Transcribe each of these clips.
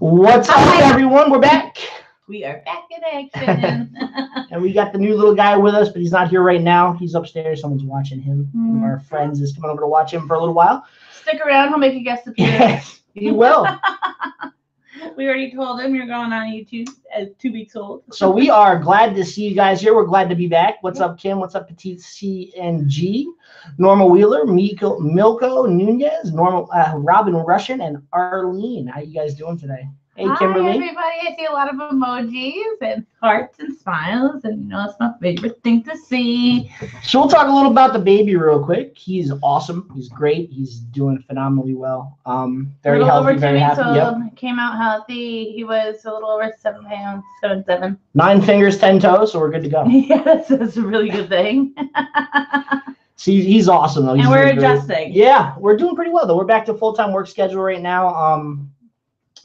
What's up, everyone? We're back. We are back in action. And we got the new little guy with us, but he's not here right now. He's upstairs. Someone's watching him. One of our friends is coming over to watch him for a little while. Stick around. He'll make a guest appearance. Yes, he will. We already told him you're going on YouTube at 2 weeks old. So we are glad to see you guys here. We're glad to be back. What's up, Kim? What's up, Petite CNG? Norma Wheeler, Milko Nunez, Robin Russian, and Arlene. How you guys doing today? Hey, Kimberly. Hi, everybody. I see a lot of emojis and hearts and smiles, and it's my favorite thing to see. So we'll talk a little about the baby real quick. He's awesome. He's great. He's doing phenomenally well. Very healthy, very happy. Yep. Came out healthy. He was a little over 7 pounds, 7. 9 fingers, 10 toes, so we're good to go. Yes, that's a really good thing. See, he's awesome though. And we're adjusting. Yeah, we're doing pretty well though. We're back to full-time work schedule right now.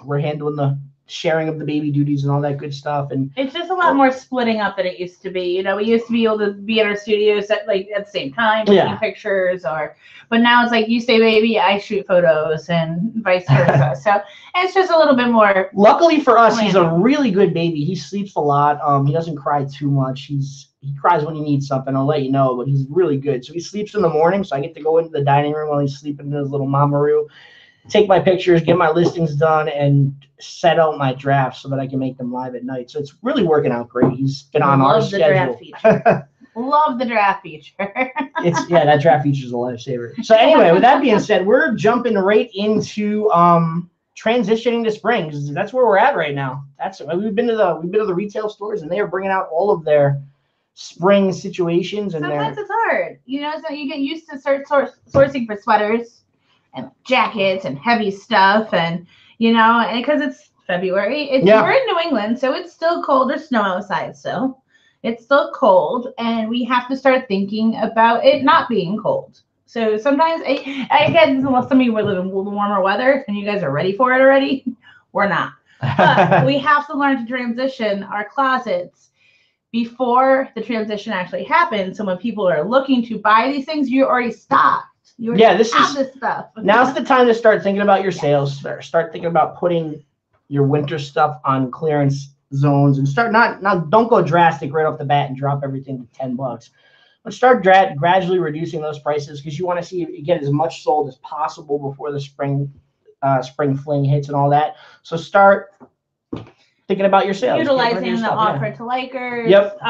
We're handling the sharing of the baby duties and all that good stuff, and it's just a lot more splitting up than it used to be. We used to be able to be in our studios at the same time, taking pictures, but now it's like you say baby, I shoot photos, and vice versa. So it's just a little bit more. Luckily for us, he's a really good baby. He sleeps a lot. He doesn't cry too much. He cries when he needs something. I'll let you know, but he's really good. So he sleeps in the morning, so I get to go into the dining room while he's sleeping in his little mama-roo, take my pictures, get my listings done, and set out my drafts so that I can make them live at night. So it's really working out great. He's been on our schedule. Love the draft feature. That draft feature is a lifesaver. So anyway, with that being said, we're jumping right into transitioning to spring. That's where we're at right now. We've been to the retail stores, and they are bringing out all of their spring situations. And sometimes it's hard, so you get used to sourcing for sweaters and jackets and heavy stuff, and because it's February, we're in New England, so it's still cold. There's snow outside, so it's still cold, and we have to start thinking about it not being cold. So sometimes I guess unless some of you live in a little warmer weather and you guys are ready for it already, we're not. But we have to learn to transition our closets before the transition actually happens. So when people are looking to buy these things, you're already stocked. This stuff. Now's the time to start thinking about your sales. Start thinking about putting your winter stuff on clearance zones, and start don't go drastic right off the bat and drop everything to $10. But start gradually reducing those prices, because you want to see you get as much sold as possible before the spring fling hits and all that. So start thinking about your sales. Utilizing the offer to likers. Yep.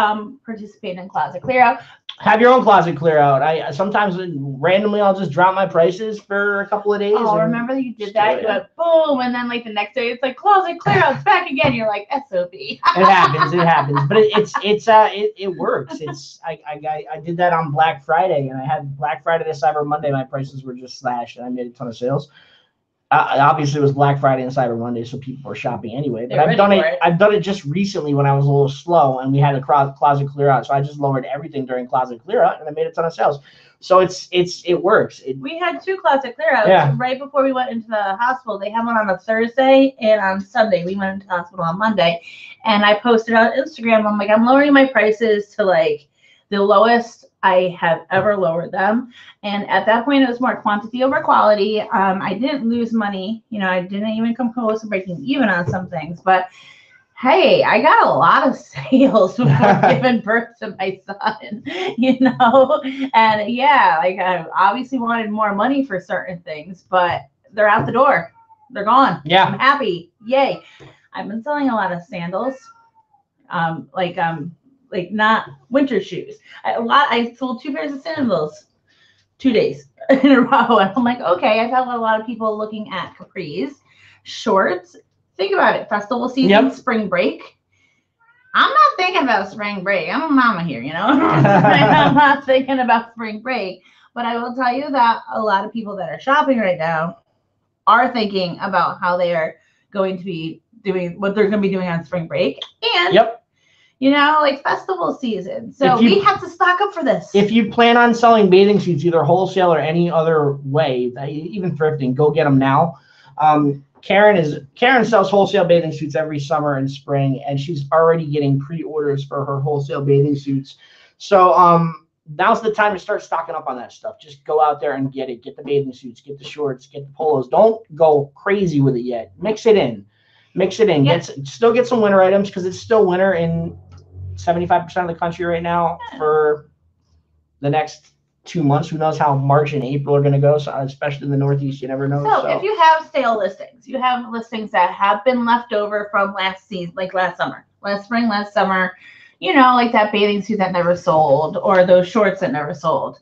Participate in closet clear out. Have your own closet clear out. I sometimes randomly I'll just drop my prices for a couple of days. Oh, remember you did that? You went boom, and then the next day it's like closet clear out's back again. You're like SOB. It happens, but it works. I did that on Black Friday, and I had Black Friday to Cyber Monday. My prices were just slashed, and I made a ton of sales. Obviously, it was Black Friday and Cyber Monday, so people were shopping anyway. But I've done it just recently when I was a little slow, and we had a closet clear out. So I just lowered everything during closet clear out, and I made a ton of sales. So it works. We had 2 closet clear outs right before we went into the hospital. They had one on a Thursday and on Sunday. We went into the hospital on Monday, and I posted on Instagram. I'm like, I'm lowering my prices to the lowest I have ever lowered them. And at that point, it was more quantity over quality. I didn't lose money. I didn't even come close to breaking even on some things. But hey, I got a lot of sales before giving birth to my son, And I obviously wanted more money for certain things, but they're out the door. They're gone. Yeah. I'm happy. Yay. I've been selling a lot of sandals. Not winter shoes. I sold 2 pairs of sandals 2 days in a row, and I'm like, okay. I've had a lot of people looking at capris, shorts. Think about it: festival season, spring break. I'm not thinking about spring break. I'm a mama here, I'm not thinking about spring break. But I will tell you that a lot of people that are shopping right now are thinking about how they are going to be doing what they're going to be doing on spring break, and festival season. So we have to stock up for this. If you plan on selling bathing suits, either wholesale or any other way, even thrifting, go get them now. Karen sells wholesale bathing suits every summer and spring, and she's already getting pre-orders for her wholesale bathing suits. So now's the time to start stocking up on that stuff. Just go out there and get it. Get the bathing suits, get the shorts, get the polos. Don't go crazy with it yet. Mix it in. Mix it in. Still get some winter items because it's still winter in 75% of the country right now for the next 2 months. Who knows how March and April are going to go? So especially in the Northeast, you never know. So if you have stale listings, you have listings that have been left over from last season, like last summer, last spring, last summer, you know, like that bathing suit that never sold or those shorts that never sold,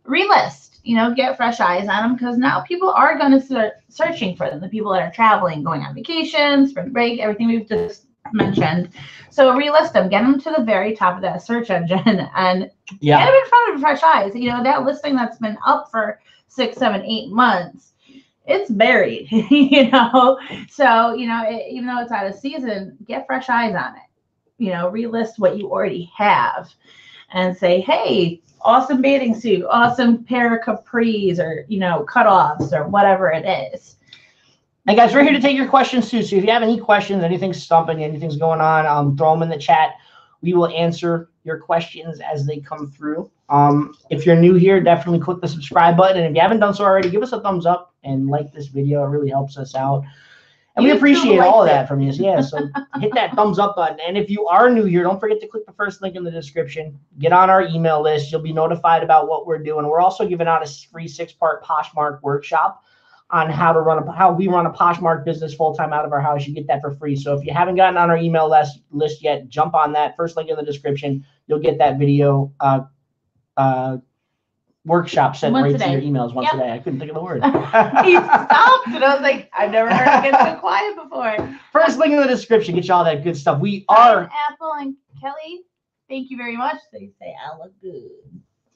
relist, you know, get fresh eyes on them because now people are going to start searching for them. The people that are traveling, going on vacation, spring break, everything we've just mentioned. So relist them, get them to the very top of that search engine and get them in front of fresh eyes. You know, that listing that's been up for 6, 7, 8 months, it's buried, you know? So, you know, even though it's out of season, get fresh eyes on it. You know, relist what you already have and say, hey, awesome bathing suit, awesome pair of capris or, you know, cutoffs or whatever it is. And guys, we're here to take your questions too. So if you have any questions, anything's stumping, anything's going on, throw them in the chat. We will answer your questions as they come through. If you're new here, definitely click the subscribe button. And if you haven't done so already, give us a thumbs up and like this video. It really helps us out. And we appreciate all of that from you. Yeah, so hit that thumbs up button. And if you are new here, don't forget to click the first link in the description. Get on our email list. You'll be notified about what we're doing. We're also giving out a free 6-part Poshmark workshop on how we run a Poshmark business full-time out of our house. You get that for free. So if you haven't gotten on our email list yet, jump on that. First link in the description. You'll get that video workshop sent right to your emails once a day. I couldn't think of the word. He stopped and I was like, I've never heard it get so quiet before. First link in the description. Get you all that good stuff. We are Apple and Kelly. Thank you very much. They say I look good.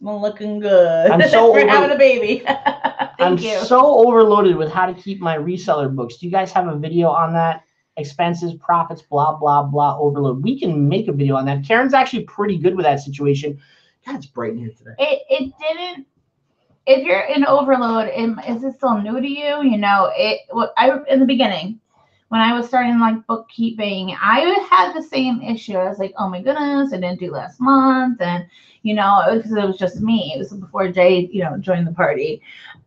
I'm looking good. I'm so We're having a baby. I'm so overloaded with how to keep my reseller books. Do you guys have a video on that? Expenses, profits, blah, blah, blah, overload. We can make a video on that. Karen's actually pretty good with that situation. God, it's bright in here today. It didn't. If you're in overload, is it still new to you? You know, in the beginning, when I was starting like bookkeeping, I had the same issue. I was like, oh my goodness, I didn't do last month, and you know, because it was just me. It was before Jay, you know, joined the party,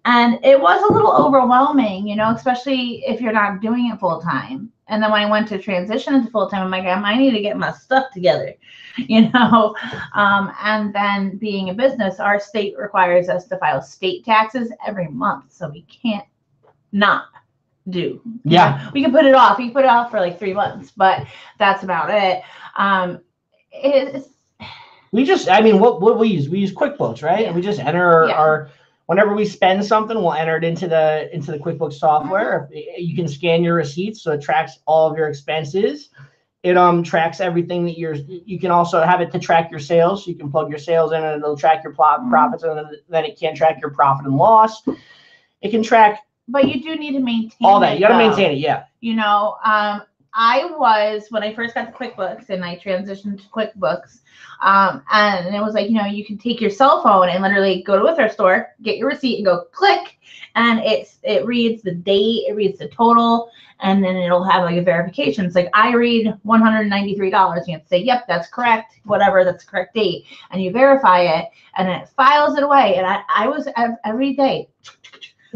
and it was a little overwhelming, you know, especially if you're not doing it full time. And then when I went to transition into full time, I'm like, I need to get my stuff together, you know. And then being a business, our state requires us to file state taxes every month, so we can't not do. Yeah, we can put it off. We can put it off for like 3 months, but that's about it. We just, I mean, what we use? We use QuickBooks, right? Yeah. And we just enter our. Whenever we spend something, we'll enter it into the QuickBooks software. You can scan your receipts, so it tracks all of your expenses. It tracks everything that you can also have it to track your sales. So you can plug your sales in, and it'll track your profits, and then it can track your profit and loss. It can track. But you do need to maintain all that. You got to maintain it, yeah. You know, when I first got to QuickBooks and I transitioned to QuickBooks, and it was like, you know, you can take your cell phone and literally go to a thrift store, get your receipt and go click, and it reads the date, it reads the total, and then it'll have like a verification. It's like, I read $193. You have to say, yep, that's correct, whatever, that's the correct date, and you verify it, and then it files it away. And I was every day.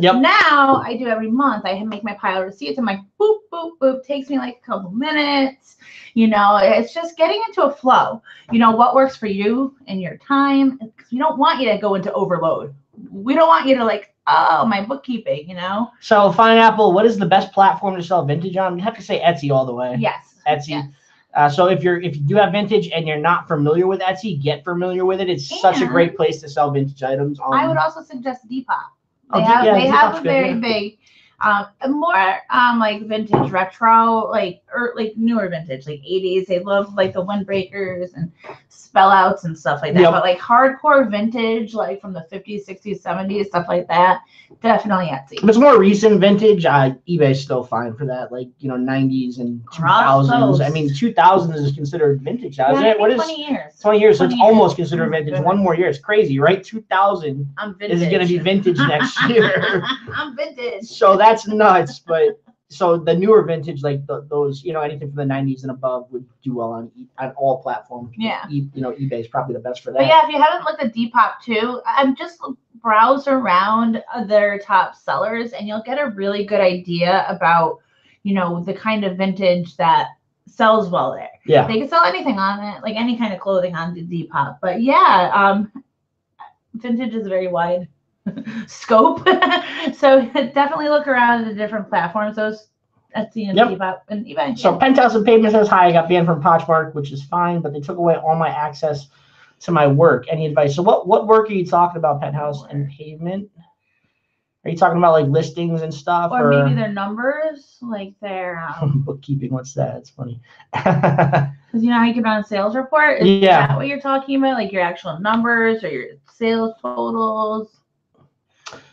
Yep. Now I do every month. I make my pile of receipts. I'm like, boop, boop, boop. Takes me like a couple minutes. You know, it's just getting into a flow. You know, what works for you and your time. Because we don't want you to go into overload. We don't want you to like, oh, my bookkeeping, you know. So, Fine Apple, what is the best platform to sell vintage on? You have to say Etsy all the way. Yes. Etsy. Yes. So if you do have vintage and you're not familiar with Etsy, get familiar with it. It's such a great place to sell vintage items. I would also suggest Depop. They have a very big, more like vintage retro, like newer vintage, like 80s. They love like the windbreakers and spell outs and stuff like that. Yep. But like hardcore vintage, like from the 50s, 60s, 70s, stuff like that, definitely Etsy. If it's more recent vintage, eBay's still fine for that. Like, you know, 90s and 2000s. I mean, 2000s is considered vintage now, isn't it? What is 20 years? 20 years, so it's almost considered vintage. One more year. It's crazy, right? 2000 is going to be vintage next year. I'm vintage. So that's nuts. But so the newer vintage, like those, you know, anything from the 90s and above would do well on all platforms. Yeah. You know, eBay is probably the best for that. But yeah, if you haven't looked at Depop too, I'm just browse around their top sellers and you'll get a really good idea about, you know, the kind of vintage that sells well there. Yeah. They can sell anything on it, like any kind of clothing on the Depop. But yeah, vintage is a very wide scope. So definitely look around at the different platforms. Those Etsy and Depop and eBay. So Penthouse and Pavement says, hi, I got banned from Poshmark, which is fine, but they took away all my access to my work. Any advice? So what work are you talking about, Penthouse and Pavement? Are you talking about like listings and stuff? Or maybe their numbers, like their bookkeeping. What's that? It's funny. Because you know how you get on a sales report? Is that what you're talking about? Like your actual numbers or your sales totals?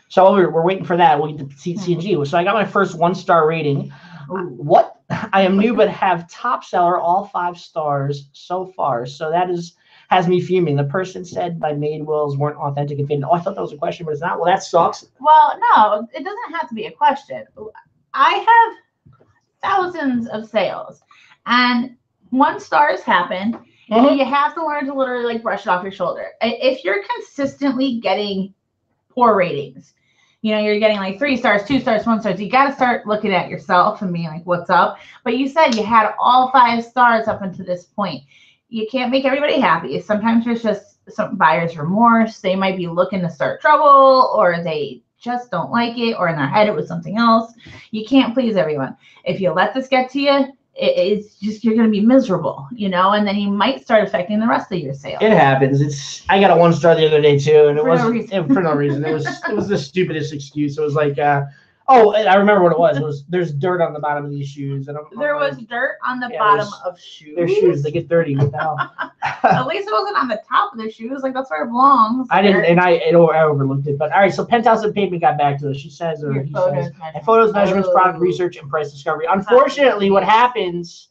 So we're waiting for that. We'll get the CCG. So I got my first 1-star rating. What? I am new, but have top seller, all 5 stars so far. So that has me fuming. The person said my made wills weren't authentic and faded. Oh, I thought that was a question, but it's not. Well, that sucks. Well, no, it doesn't have to be a question. I have thousands of sales, and 1 stars happen. You have to learn to literally like brush it off your shoulder. If you're consistently getting poor ratings, you know, you're getting like 3 stars, 2 stars, 1 stars, you got to start looking at yourself and being like, what's up? But you said you had all 5 stars up until this point. You can't make everybody happy. Sometimes there's just some buyer's remorse. They might be looking to start trouble, or they just don't like it, or in their head it was something else. You can't please everyone. If you let this get to you, it's just, you're going to be miserable, you know, and then you might start affecting the rest of your sales. It happens. I got a 1 star the other day too, and it wasn't for no reason. It was the stupidest excuse. It was like, oh, I remember what it was. It was, there's dirt on the bottom of these shoes, and there was dirt on the bottom of shoes. Their shoes, they get dirty. What the hell? At least it wasn't on the top of the shoes. Like, that's where it belongs. I didn't, and I overlooked it. But all right, so Penthouse and Pavement got back to us. She says, or he says, photos, measurements, product research, and price discovery. Unfortunately, what happens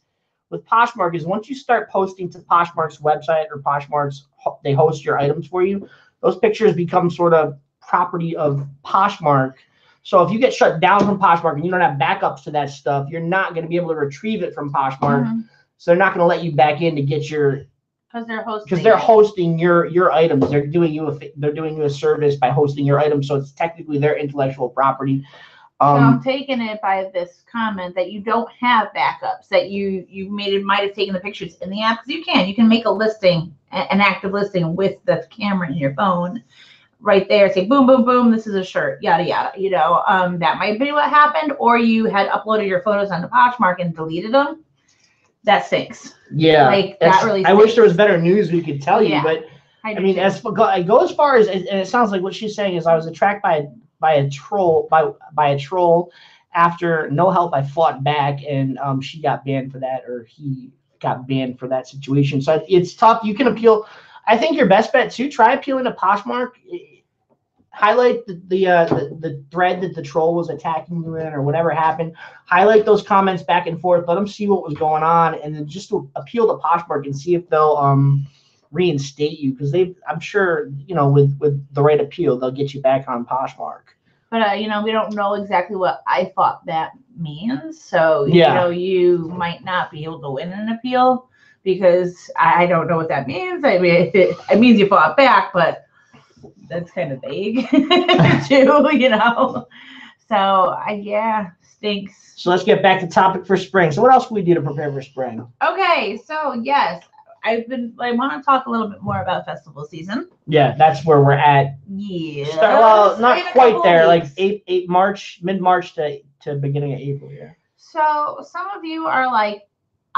with Poshmark is once you start posting to Poshmark's website or Poshmark's, they host your items for you. Those pictures become sort of property of Poshmark. So if you get shut down from Poshmark and you don't have backups to that stuff, you're not going to be able to retrieve it from Poshmark. So they're not going to let you back in to get your, because they're hosting your items. They're doing you a service by hosting your items. So it's technically their intellectual property. So I'm taking it by this comment that you don't have backups, that you might have taken the pictures in the app, because you can make a listing, an active listing with the camera in your phone. Right there, say boom, boom, boom, this is a shirt, yada, yada, you know, that might be what happened. Or you had uploaded your photos onto Poshmark and deleted them. That stinks. Yeah. Like, that really stinks. I wish there was better news we could tell you, but I mean, I go as far as, and it sounds like what she's saying is, I was attacked by a troll, by a troll. After no help, I fought back, and she got banned for that, or he got banned for that situation. So it's tough. You can appeal. I think your best bet too, try appealing to Poshmark. Highlight the thread that the troll was attacking you in, or whatever happened. Highlight those comments back and forth. Let them see what was going on, and then just to appeal to Poshmark and see if they'll reinstate you, because I'm sure, you know, with the right appeal, they'll get you back on Poshmark. But you know, we don't know exactly what I thought that means. So you know, you might not be able to win an appeal, because I don't know what that means. I mean, it means you fought back, but that's kind of vague too, you know. So yeah, stinks. So let's get back to topic for spring. So what else can we do to prepare for spring? Okay, so yes, I want to talk a little bit more about festival season. Yeah, that's where we're at. Yeah. Well, not quite there. Like mid-March to beginning of April. Yeah. So some of you are like,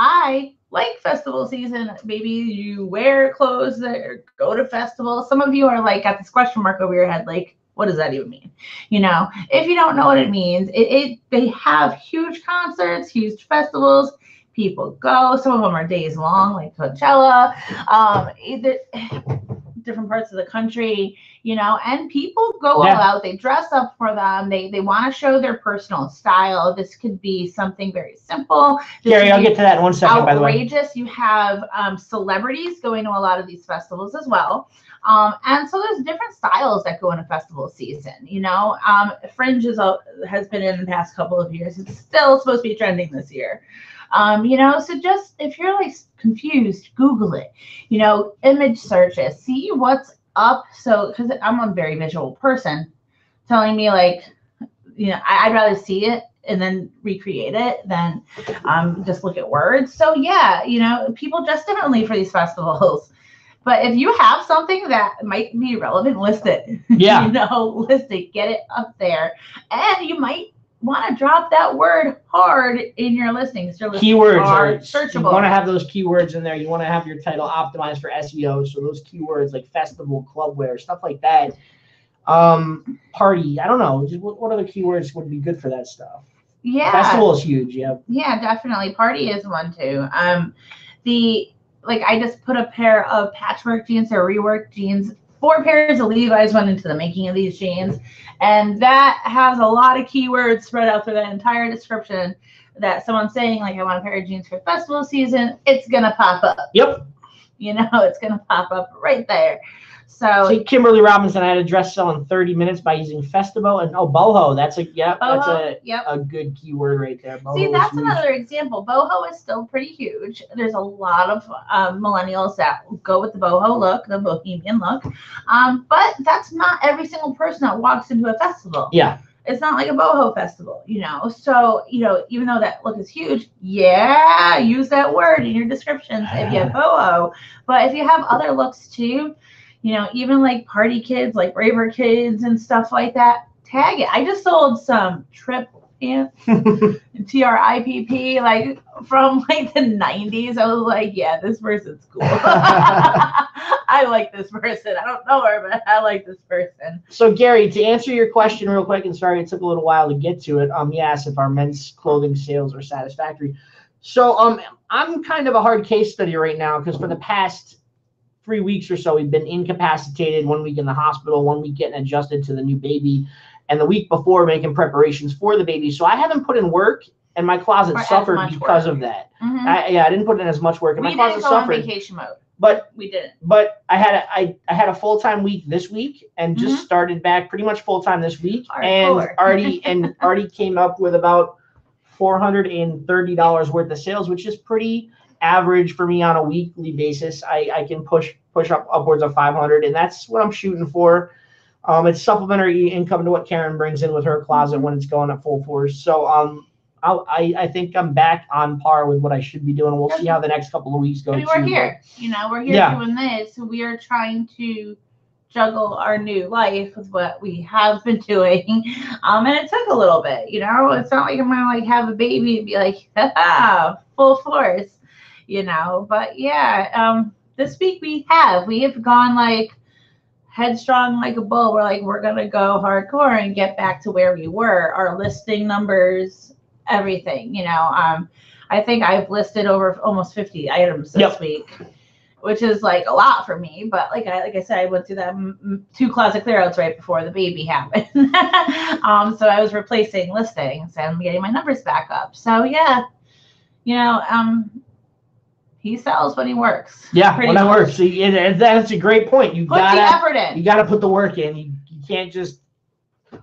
I like festival season. Maybe you wear clothes that go to festivals. Some of you are like, got this question mark over your head, like, what does that even mean? You know, if you don't know what it means, they have huge concerts, huge festivals. People go. Some of them are days long, like Coachella. Different parts of the country, you know, and people go all out. They dress up for them. They want to show their personal style. This could be something very simple. Gary, I'll get to that in 1 second, by the way. Outrageous. You have celebrities going to a lot of these festivals as well. And so there's different styles that go into festival season, you know. Fringe has been in the past couple of years. It's still supposed to be trending this year. You know, so just if you're like confused, Google it, you know, image search it, see what's up. So, because I'm a very visual person, telling me like, you know, I'd rather see it and then recreate it than just look at words. So yeah, people dress differently for these festivals. But if you have something that might be relevant, list it. Yeah. List it, get it up there. And you might want to drop that word hard in your listings. Your Keywords are searchable. You want to have those keywords in there. You want to have your title optimized for SEO. So those keywords like festival, clubwear, stuff like that. Party. I don't know. Just what other keywords would be good for that stuff? Yeah. Festival is huge. Yeah. Yeah, definitely. Party is one too. I just put a pair of patchwork jeans or reworked jeans. 4 pairs of Levi's went into the making of these jeans. And that has a lot of keywords spread out through that entire description that someone's saying, like, I want a pair of jeans for festival season. It's going to pop up. Yep. It's going to pop up right there. So see, Kimberly Robinson, I had a dress sell in 30 minutes by using Festival and Boho. That's a good keyword right there. Boho. See, that's another example. Boho is still pretty huge. There's a lot of millennials that go with the boho look, the bohemian look. But that's not every single person that walks into a festival. Yeah. It's not like a boho festival, So, even though that look is huge, yeah, use that word in your descriptions if you have boho. But if you have other looks too, even like party kids, like raver kids and stuff like that, tag it. I just sold some trip pants, TRIPP, like from like the 90s. I was like, yeah, this person's cool. I like this person. I don't know her, but I like this person. So Gary, to answer your question real quick, and sorry it took a little while to get to it. You asked if our men's clothing sales are satisfactory. So I'm kind of a hard case study right now because for the past 3 weeks or so, we've been incapacitated, 1 week in the hospital, 1 week getting adjusted to the new baby, and the week before making preparations for the baby. So I haven't put in work, and my closet suffered because of that. Mm-hmm. I didn't put in as much work, and my closet suffered. We didn't go on vacation mode. But we didn't. But I had a full-time week this week, and just started back pretty much full-time this week, and already came up with about $430 worth of sales, which is pretty average for me on a weekly basis. I can push up upwards of 500, and that's what I'm shooting for. It's supplementary income to what Karen brings in with her closet when it's going at full force. So I think I'm back on par with what I should be doing. We'll see how the next couple of weeks go. We're here. We're here doing this. We are trying to juggle our new life with what we have been doing. And it took a little bit, It's not like I'm gonna have a baby and be like, full force. But yeah, this week we have gone like headstrong like a bull. We're gonna go hardcore and get back to where we were. Our listing numbers, everything. I think I've listed over almost 50 items this week, which is like a lot for me. But like I said, I went through that 2 closet clear outs right before the baby happened. So I was replacing listings and getting my numbers back up. So yeah, he sells when he works. Yeah, when I work. See, that's a great point. You put the effort in. You gotta put the work in. You can't just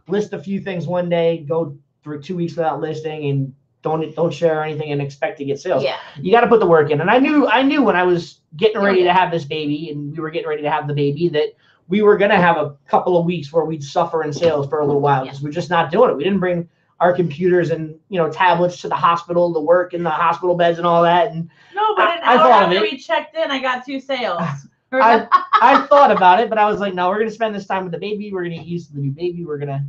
list a few things one day, go through 2 weeks without listing, and don't share anything and expect to get sales. Yeah. You got to put the work in. And I knew when I was getting ready to have this baby, and we were getting ready to have the baby, that we were gonna have a couple of weeks where we'd suffer in sales for a little while because we're just not doing it. We didn't bring our computers and tablets to the hospital to work in the hospital beds and all that. And no, but I thought after we checked in, I got 2 sales. I thought about it, but I was like, no, we're gonna spend this time with the baby. We're gonna get used to the new baby. We're gonna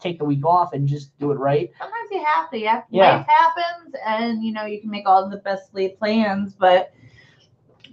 take the week off and just do it right. Sometimes you have to. Yeah. Life happens, and you can make all the best laid plans, but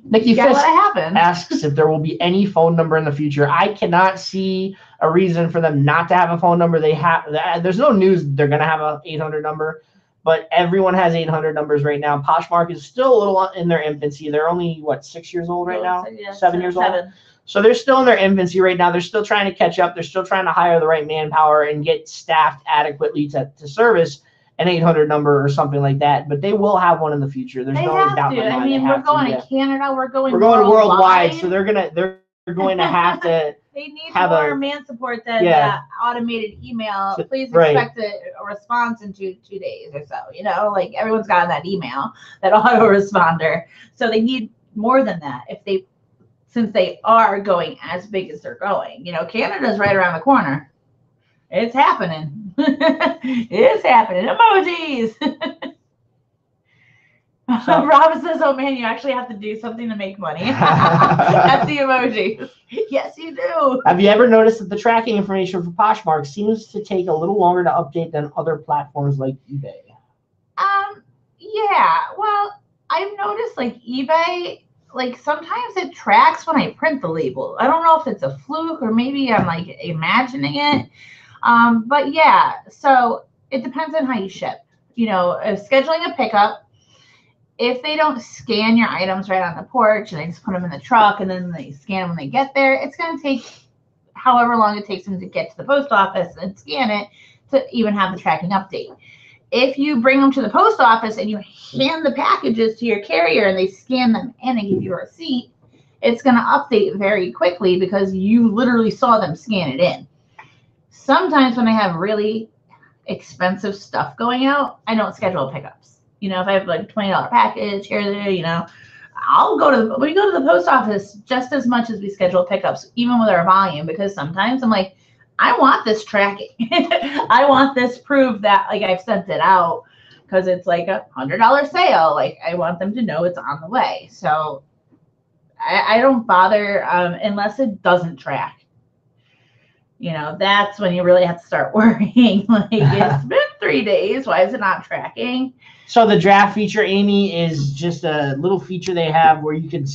Nikki you gotta Fisk let it happen. asks if there will be any phone number in the future. I cannot see a reason for them not to have a phone number. There's no news they're gonna have a 800 number, but everyone has 800 numbers right now. Poshmark is still a little in their infancy. They're only 6 years old right now, 7 years old. So they're still in their infancy right now. They're still trying to catch up. They're still trying to hire the right manpower and get staffed adequately to service an 800 number or something like that. But they will have one in the future. There's no doubt in my mind. I mean, we're going to Canada. We're going worldwide. So they're going to have to. They need more man support than automated email. Please expect a response in two days or so. Everyone's got that email, that autoresponder. So they need more than that since they are going as big as they're going. Canada's right around the corner. It's happening. It's happening. Emojis. So, Rob says, "Oh man, you actually have to do something to make money." That's the emojis. Yes, you do. have you ever noticed that the tracking information for Poshmark seems to take a little longer to update than other platforms like eBay? Yeah. Well, I've noticed like eBay, like sometimes it tracks when I print the label. I don't know if it's a fluke or maybe I'm like imagining it. But yeah, so it depends on how you ship. Scheduling a pickup. If they don't scan your items right on the porch and they just put them in the truck and then they scan them when they get there, it's going to take however long it takes them to get to the post office and scan it to even have the tracking update. If you bring them to the post office and you hand the packages to your carrier and they scan them and they give you a receipt, it's going to update very quickly because you literally saw them scan it in. Sometimes when I have really expensive stuff going out, I don't schedule pickups. If I have like a $20 package here, there, we go to the post office just as much as we schedule pickups, even with our volume, because sometimes I'm like, I want this tracking. I want this proof that like I've sent it out because it's like $100 sale. Like I want them to know it's on the way. So I don't bother unless it doesn't track. That's when you really have to start worrying. Like it's been 3 days. Why is it not tracking? So the draft feature, Amy, is just a little feature they have where you can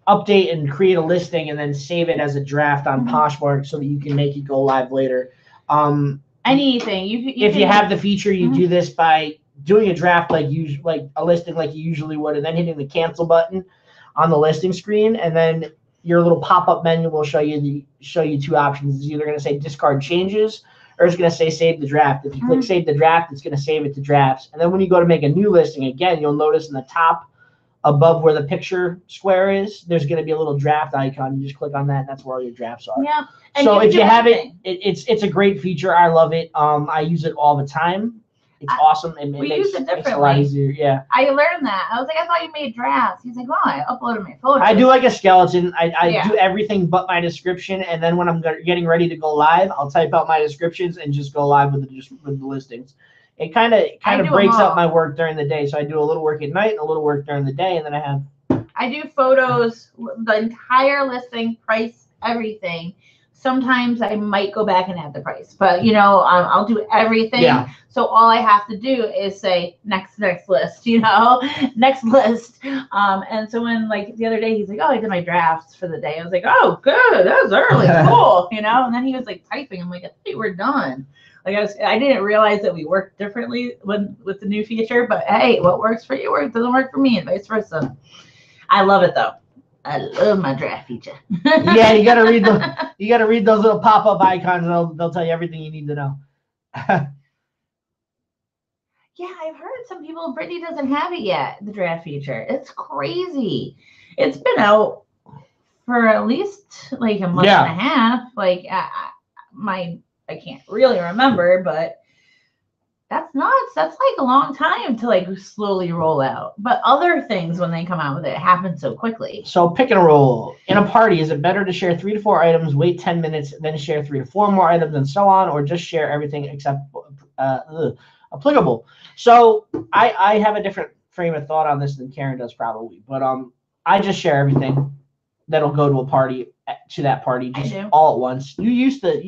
update and create a listing and then save it as a draft on Poshmark so that you can make it go live later. Anything if you have the feature, you do this by doing a draft like a listing like you usually would, and then hitting the cancel button on the listing screen, and then your little pop-up menu will show you two options. It's either going to say discard changes or it's going to say save the draft. If you click save the draft, it's going to save it to drafts. And then when you go to make a new listing, again, you'll notice in the top above where the picture square is, there's going to be a little draft icon. You just click on that, and that's where all your drafts are. Yeah. So if you have it's a great feature. I love it. I use it all the time. It's awesome. We use it differently. Makes it a lot easier. Yeah. I learned that. I was like, I thought you made drafts. He's like, well, I uploaded my photos. I do like a skeleton. I do everything but my description, and then when I'm getting ready to go live, I'll type out my descriptions and just go live with the listings. It kind of breaks up my work during the day. So I do a little work at night and a little work during the day, and then I do photos, the entire listing, price, everything. Sometimes I might go back and add the price, but I'll do everything. Yeah. So all I have to do is say next list, next list. And so when like the other day he's like, oh, I did my drafts for the day. I was like, oh, good, that was early, cool, And then he was like typing. I'm like, I think we're done. Like I didn't realize that we worked differently with the new feature, but hey, what works for you doesn't work for me, and vice versa. I love it though. I love my draft feature. Yeah, you gotta read those little pop-up icons, and they'll tell you everything you need to know. Yeah, I've heard some people. Brittany doesn't have it yet. The draft feature. It's crazy. It's been out for at least like a month and a half. Like I can't really remember, but that's nuts. That's like a long time to like slowly roll out. But other things, when they come out with it, happen so quickly. So pick and roll. In a party, is it better to share 3 to 4 items, wait 10 minutes, then share 3 to 4 more items, and so on, or just share everything except applicable? So I have a different frame of thought on this than Karen does probably, but I just share everything that'll go to a party, to that party, just all at once. You used to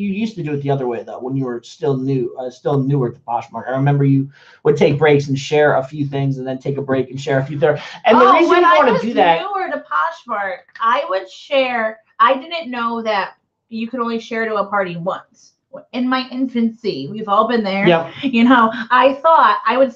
do it the other way though, when you were still newer to Poshmark. I remember you would take breaks and share a few things, and then take a break and share a few things. And the reason you want to do that, newer to Poshmark, I would share. I didn't know that you could only share to a party once. In my infancy, we've all been there. Yep. I thought I would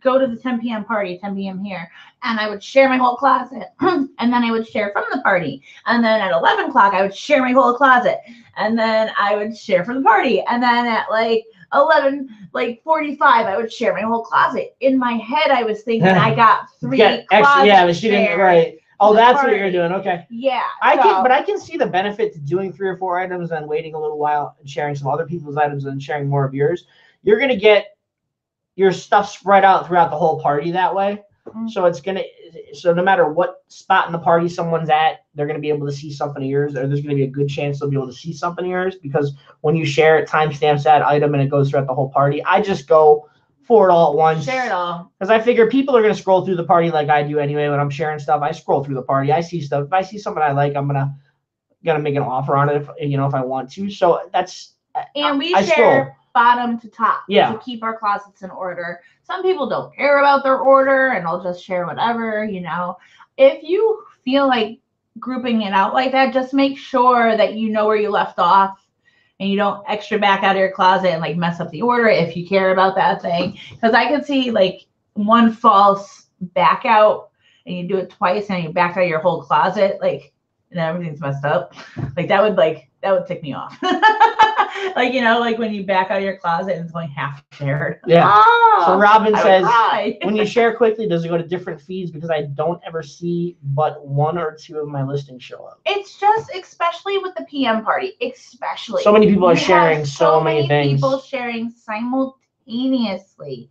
go to the 10 p.m. party, 10 p.m. here, and I would share my whole closet, and then I would share from the party, and then at 11 o'clock I would share my whole closet, and then I would share from the party, and then at like 11:45 I would share my whole closet. In my head, I was thinking I got 3 closets. Yeah, but she didn't. Right. Oh, that's what you're doing. Okay. Yeah. But I can see the benefit to doing 3 or 4 items and waiting a little while and sharing some other people's items and sharing more of yours. You're going to get your stuff spread out throughout the whole party that way. So it's gonna. So no matter what spot in the party someone's at, they're gonna be able to see something of yours, or there's gonna be a good chance they'll be able to see something of yours because when you share it, timestamps that item and it goes throughout the whole party. I just go for it all at once. Share it all. Because I figure people are gonna scroll through the party like I do anyway. When I'm sharing stuff, I scroll through the party. I see stuff. If I see something I like, I'm gonna make an offer on it if I want to. So that's. And we I share scroll. bottom to top Yeah. to keep our closets in order. Some people don't care about their order and they'll just share whatever, If you feel like grouping it out like that, just make sure that you know where you left off and you don't extra back out of your closet and like mess up the order if you care about that thing. Because I could see like one false back out and you do it twice and you back out your whole closet, like, and everything's messed up. Like that would tick me off. like when you back out of your closet and it's only half shared. Yeah. Oh, so Robin says, cry. when you share quickly, does it go to different feeds? Because I don't ever see but 1 or 2 of my listings show up. It's just, especially with the PM party, especially. So many people are You sharing have so many things. People sharing simultaneously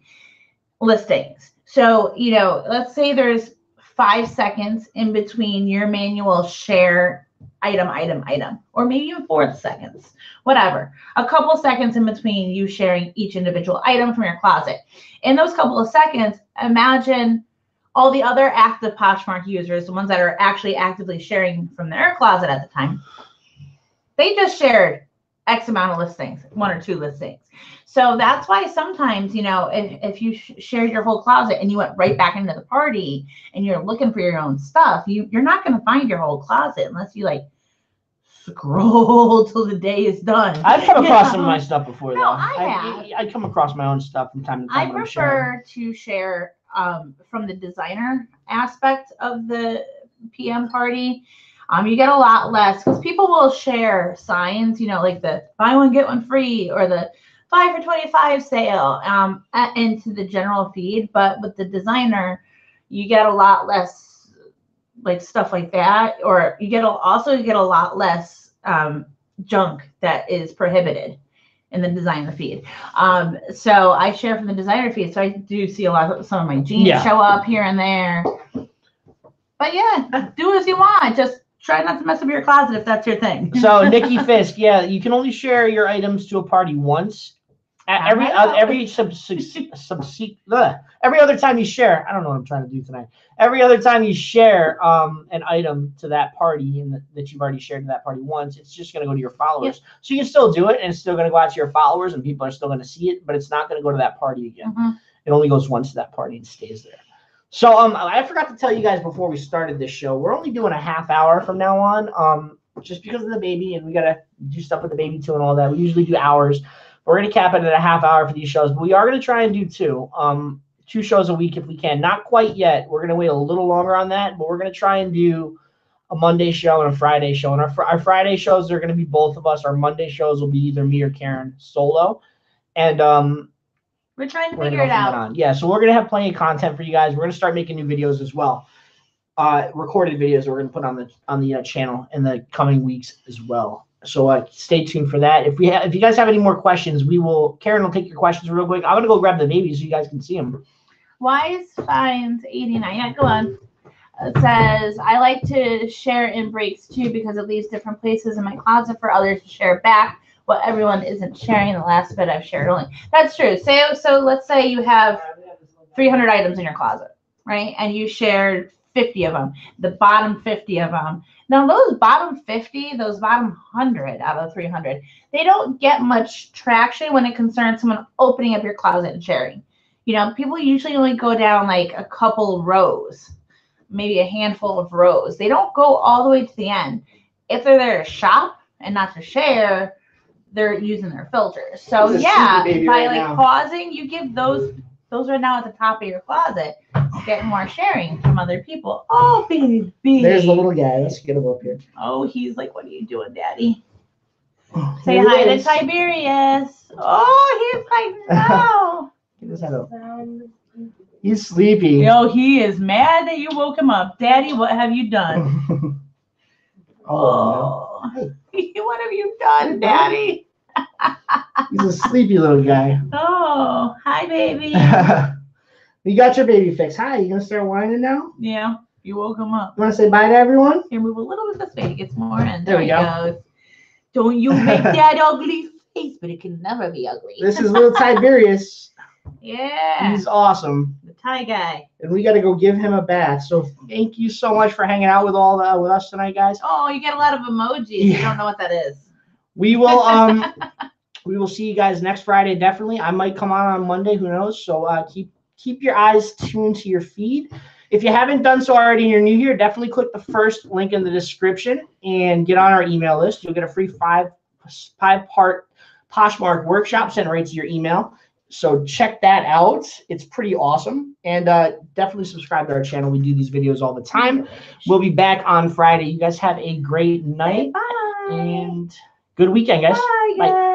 listings. So, let's say there's 5 seconds in between your manual share item, or maybe even 4 seconds, whatever. A couple seconds in between you sharing each individual item from your closet. In those couple of seconds, imagine all the other active Poshmark users, the ones that are actually actively sharing from their closet at the time. They just shared X amount of listings, 1 or 2 listings. So that's why sometimes, if you shared your whole closet and you went right back into the party and you're looking for your own stuff, you're not going to find your whole closet unless you like scroll till the day is done. I've come across some of my stuff before, though. No, I come across my own stuff from time to time. I prefer to share from the designer aspect of the PM party. You get a lot less because people will share signs, like the buy one get one free or the 5 for 25 sale into the general feed. But with the designer, you get a lot less like stuff like that, or you get a lot less junk that is prohibited in the designer feed. So I share from the designer feed, so I do see some of my jeans show up here and there. But yeah, do as you want. Just try not to mess up your closet if that's your thing. So Nikki Fisk, you can only share your items to a party once. Every other time you share, I don't know what I'm trying to do tonight. Every other time you share an item to that party that you've already shared to that party once, it's just going to go to your followers. Yep. So you can still do it, and it's still going to go out to your followers, and people are still going to see it, but it's not going to go to that party again. Mm-hmm. It only goes once to that party and stays there. So I forgot to tell you guys before we started this show, we're only doing a half hour from now on, just because of the baby, and we got to do stuff with the baby too and all that. We usually do hours. We're going to cap it at a half hour for these shows, but we are going to try and do 2 shows a week if we can. Not quite yet. We're going to wait a little longer on that, but we're going to try and do a Monday show and a Friday show. And our Friday shows are going to be both of us. Our Monday shows will be either me or Karen solo. And we're trying to figure it out. Yeah, so we're going to have plenty of content for you guys. We're going to start making new videos as well. Recorded videos we're going to put on the channel in the coming weeks as well. So stay tuned for that. If you guys have any more questions, Karen will take your questions real quick. I'm gonna go grab the baby so you guys can see them. Wise Finds 89. Yeah, go on. It says, I like to share in breaks too because it leaves different places in my closet for others to share back what everyone isn't sharing. The last bit I've shared only. That's true. So let's say you have 300 items in your closet, right? And you shared 50 of them, the bottom 50 of them. Now, those bottom 50, those bottom 100 out of 300, they don't get much traction when it concerns someone opening up your closet and sharing. People usually only go down like a couple rows, maybe a handful of rows. They don't go all the way to the end. If they're there to shop and not to share, they're using their filters. So by pausing, you give those right now at the top of your closet, get more sharing from other people. Oh, baby. There's the little guy. Let's get him up here. Oh, he's like, what are you doing, Daddy? Say hi to Tiberius. Oh, he's like, no. Get his head up. He's sleepy. Yo, he is mad that you woke him up. Daddy, what have you done? What have you done, Daddy? He's a sleepy little guy. Oh, hi, baby. You got your baby fix. Hi, you gonna start whining now? Yeah, you woke him up. You wanna say bye to everyone? Here, move a little bit this way. It gets more in. There we he go. goes. Don't you make that ugly face, but it can never be ugly. This is little Tiberius. Yeah. He's awesome. The Thai guy. And we got to go give him a bath. So thank you so much for hanging out with with us tonight, guys. Oh, you get a lot of emojis. Yeah. You don't know what that is. We will we will see you guys next Friday. Definitely. I might come on Monday. Who knows? So keep your eyes tuned to your feed. If you haven't done so already and you're new here, definitely click the first link in the description and get on our email list. You'll get a free five-part Poshmark workshop sent right to your email. So check that out. It's pretty awesome. And definitely subscribe to our channel. We do these videos all the time. We'll be back on Friday. You guys have a great night. Bye. And good weekend, guys. Bye, guys. Bye.